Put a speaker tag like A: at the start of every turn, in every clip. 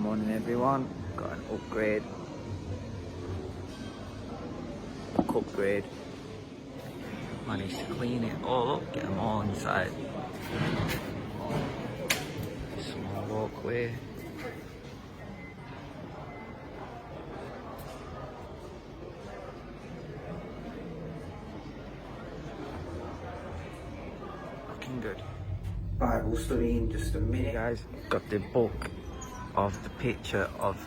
A: Morning everyone, got an upgrade, book upgrade, managed to clean it all up, get them all inside, small walkway, looking good. Bible study in just a minute guys, got the book of the picture of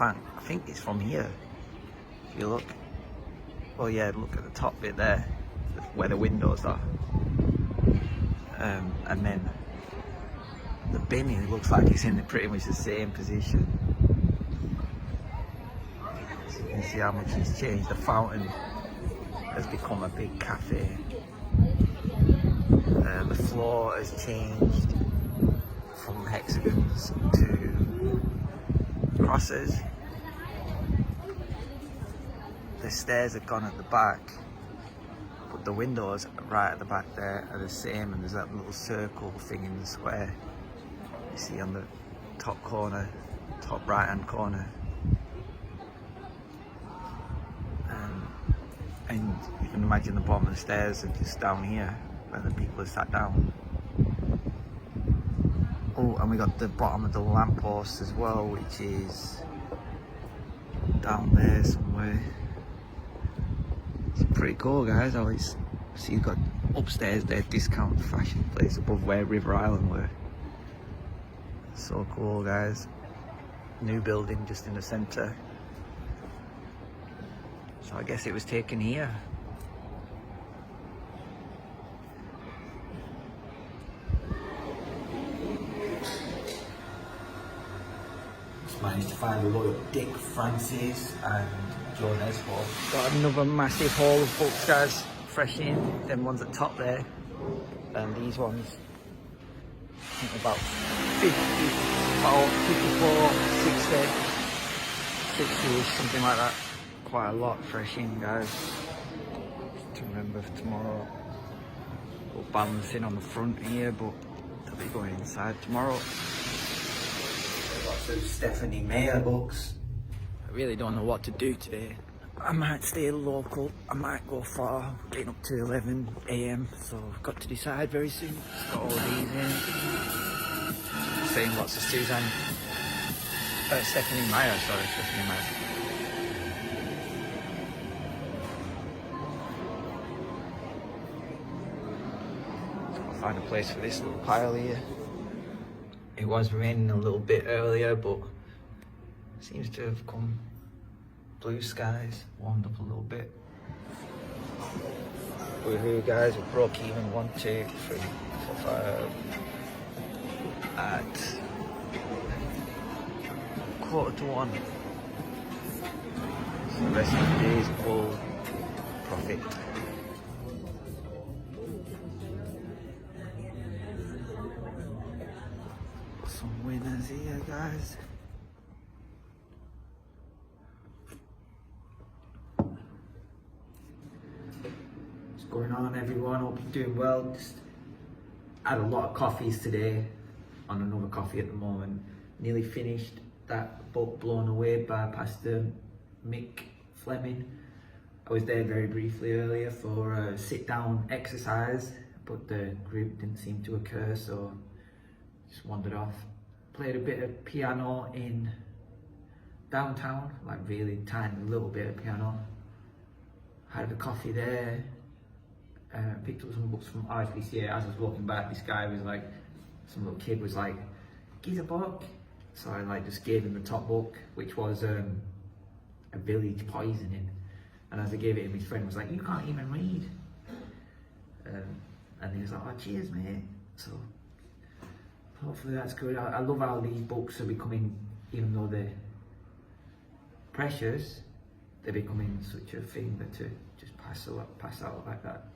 A: I think it's from here, if you look. Well yeah, look at the top bit there, where the windows are. And then the bin, it looks like it's in pretty much the same position. So you can see how much it's changed. The fountain has become a big cafe. The floor has changed from hexagons to crosses. The stairs have gone at the back, but the windows right at the back there are the same, and there's that little circle thing in the square you see on the top corner, top right hand corner. And you can imagine the bottom of the stairs are just down here where the people have sat down. Oh, and we got the bottom of the lamppost as well, which is down there somewhere. It's pretty cool guys. So you've got upstairs there, discount fashion place above where River Island were. So cool guys. New building just in the centre. So I guess it was taken here. Just managed to find a lot of Dick Francis and John Esford. Got another massive haul of books guys, fresh in. Them ones at the top there. And these ones, I think about 54, 60, 60-ish, something like that. Quite a lot fresh in guys. To remember for tomorrow. We'll balancing on the front here, but they'll be going inside tomorrow. Lots of Stephanie Meyer books. I really don't know what to do today. I might stay local, I might go far, getting up to 11 AM, so I've got to decide very soon. Just got all these in. Saying lots of Stephanie Meyer, sorry, Stephanie Meyer. Find a place for this little pile here. It was raining a little bit earlier, but seems to have come. Blue skies, warmed up a little bit. Woohoo guys, we broke even 1, 2, 3, 4, 5 at 1:15. So the rest of the day is all profit. Some winners here guys. What's going on everyone? Hope you're doing well. Just had a lot of coffees today, on another coffee at the moment. Nearly finished that book Blown Away by Pastor Mick Fleming. I was there very briefly earlier for a sit down exercise, but the group didn't seem to occur, so just wandered off. Played a bit of piano in downtown, like really tiny little bit of piano. Had a coffee there. Picked up some books from RSPCA. As I was walking back, this guy was like, some little kid was like, "Give a book." So I like just gave him the top book, which was A Village Poisoning. And as I gave it him, his friend was like, "You can't even read." And he was like, "Oh, cheers, mate." So hopefully that's good. I love how these books are becoming, even though they're precious, they're becoming such a thing that to just pass out like that.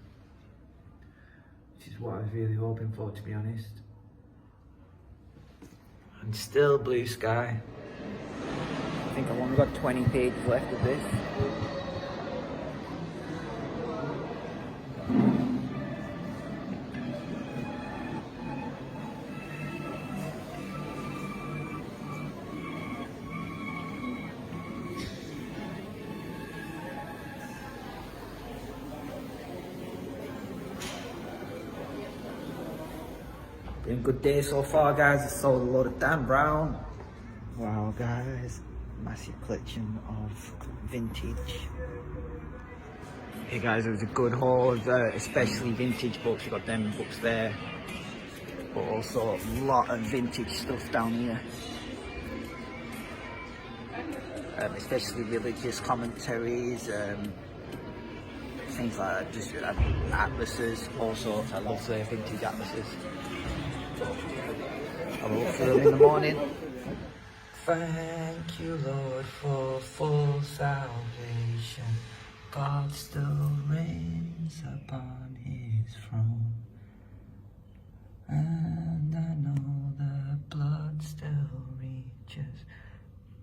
A: Which is what I was really hoping for, to be honest. And still blue sky. I think I've only got 20 pages left of this. been a good day so far, guys. I sold a load of Dan Brown. Wow, guys, massive collection of vintage. Hey guys, it was a good haul, especially vintage books. You got them books there, but also a lot of vintage stuff down here. Especially religious commentaries, things like that, just atlases, all sorts. I love the vintage atlases. I will look for them in the morning. Thank you, Lord, for full salvation. God still reigns upon his throne. And I know the blood still reaches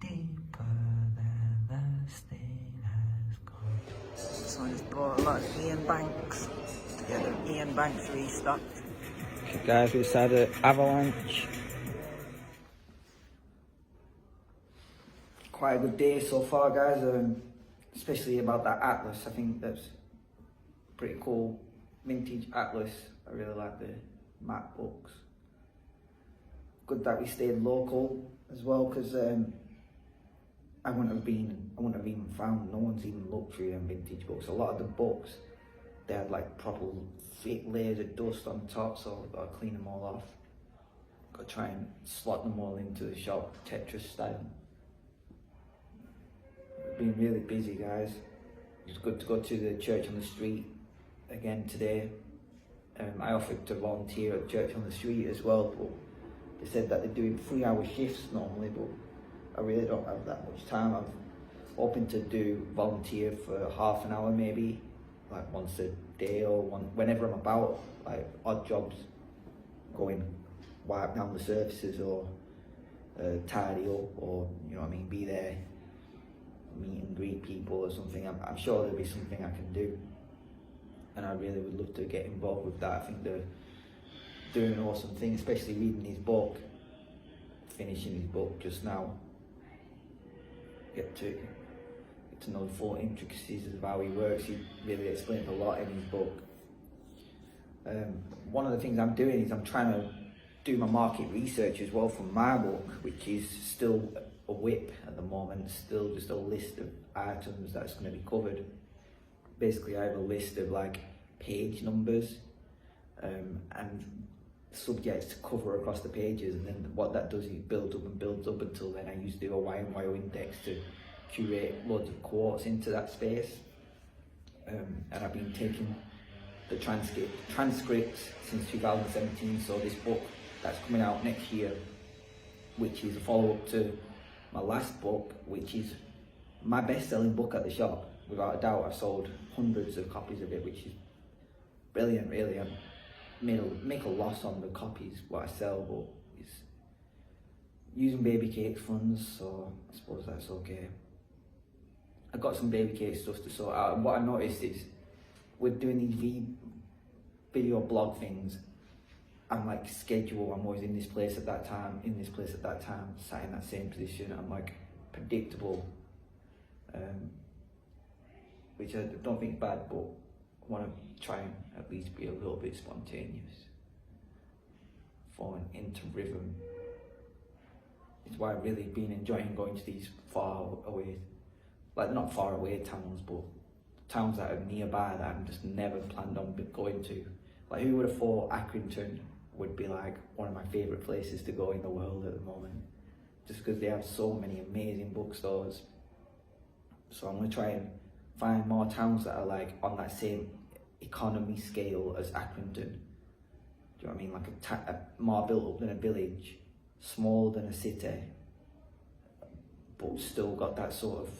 A: deeper than the stain has gone. So I just bought a lot of Ian Banks. Together, Ian Banks restocked. Okay, guys, we decided Avalanche. Quite a good day so far, guys. Especially about that atlas. I think that's pretty cool. Vintage atlas. I really like the map books. Good that we stayed local as well, because I wouldn't have even found. No one's even looked through them vintage books. A lot of the books, they had like proper thick layers of dust on top, so I've got to clean them all off. Got to try and slot them all into the shop, Tetris style. Been really busy, guys. It's good to go to the church on the street again today. I offered to volunteer at church on the street as well, but they said that they're doing 3-hour shifts normally, but I really don't have that much time. I'm hoping to do volunteer for half an hour maybe, like once a day or whenever I'm about, like odd jobs, going wipe down the surfaces or tidy up, or you know what I mean, be there, meet and greet people or something. I'm sure there'll be something I can do, and I really would love to get involved with that. I think they're doing an awesome thing, especially reading his book, finishing his book just now. Get to know the full intricacies of how he works. He really explains a lot in his book. One of the things I'm doing is I'm trying to do my market research as well for my book, which is still a whip at the moment, still just a list of items that's going to be covered. Basically, I have a list of like page numbers and subjects to cover across the pages, and then what that does is builds up and builds up until then I use the OYMYO index to curate loads of quotes into that space. And I've been taking the transcripts since 2017, so this book that's coming out next year, which is a follow-up to my last book, which is my best-selling book at the shop, without a doubt. I've sold hundreds of copies of it, which is brilliant, really. I make a loss on the copies what I sell, but it's using baby cake funds, so I suppose that's okay. I got some baby cake stuff to sort out, and what I noticed is with doing these video blog things, I'm like schedule, I'm always in this place at that time, in this place at that time, sat in that same position. I'm like predictable, which I don't think is bad, but I want to try and at least be a little bit spontaneous, falling into rhythm. It's why I've really been enjoying going to these far away, like not far away towns, but towns that are nearby that I've just never planned on going to. Like, who would have thought Accrington would be like one of my favourite places to go in the world at the moment, just because they have so many amazing bookstores. So I'm going to try and find more towns that are like on that same economy scale as Accrington. Do you know what I mean? Like a more built up than a village, smaller than a city, but still got that sort of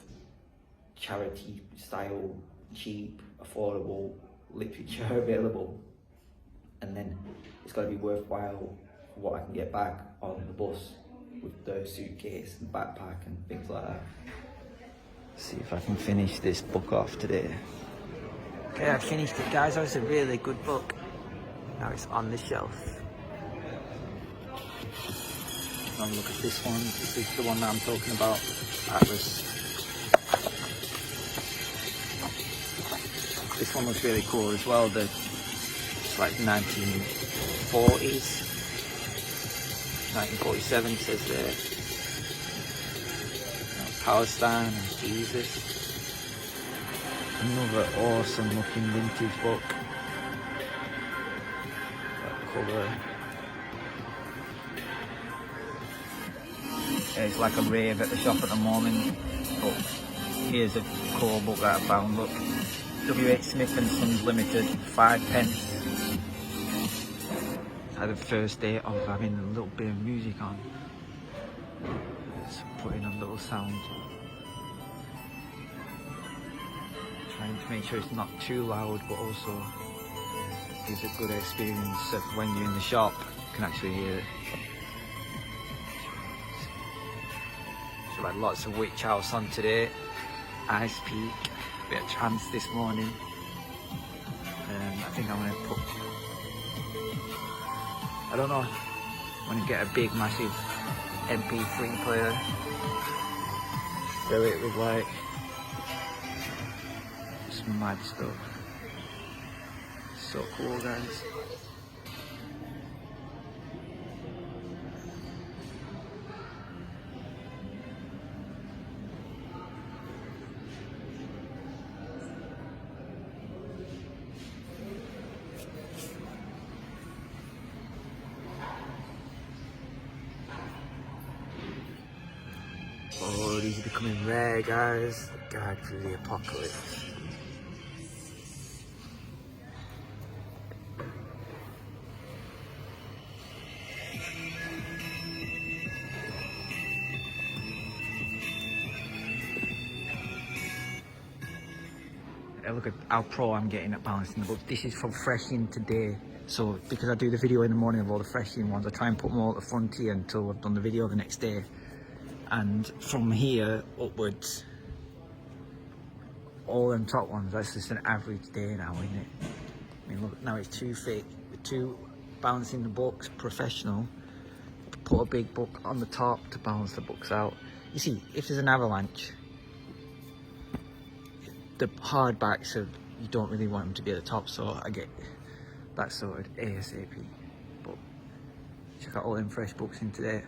A: charity style, cheap, affordable literature available. And then it's got to be worthwhile for what I can get back on the bus with the suitcase and backpack and things like that. See if I can finish this book off today. Okay, I finished it, guys. That was a really good book. Now it's on the shelf. Have a look at this one. This is the one that I'm talking about. This one looks really cool as well. It's like 1940s 1947 says there. Palestine and Jesus. Another awesome looking vintage book. That cover. It's like a rave at the shop at the moment. But here's a cool book that I found. Look, W.H. Smith and Sons Limited, 5p. The first day of having a little bit of music on. Let's put in a little sound. Trying to make sure it's not too loud, but also gives a good experience of when you're in the shop, you can actually hear it. So I had lots of Witch House on today. Ice Peak, a bit of trance this morning. I think I'm going to put, I don't know, I'm going to get a big massive MP3 player, fill it with like some mad stuff. So cool, guys. Oh, these are becoming rare, guys. The Guide Through the Apocalypse. Look at how pro I'm getting at balancing the books. This is from fresh in today. So because I do the video in the morning of all the fresh in ones, I try and put them all at the front here until I've done the video the next day. And from here upwards, all them top ones, that's just an average day now, isn't it? I mean, look, now it's too thick. We're too balancing the books, professional. Put a big book on the top to balance the books out. You see, if there's an avalanche, the hardbacks are, you don't really want them to be at the top, so I get that sorted ASAP. But check out all them fresh books in today.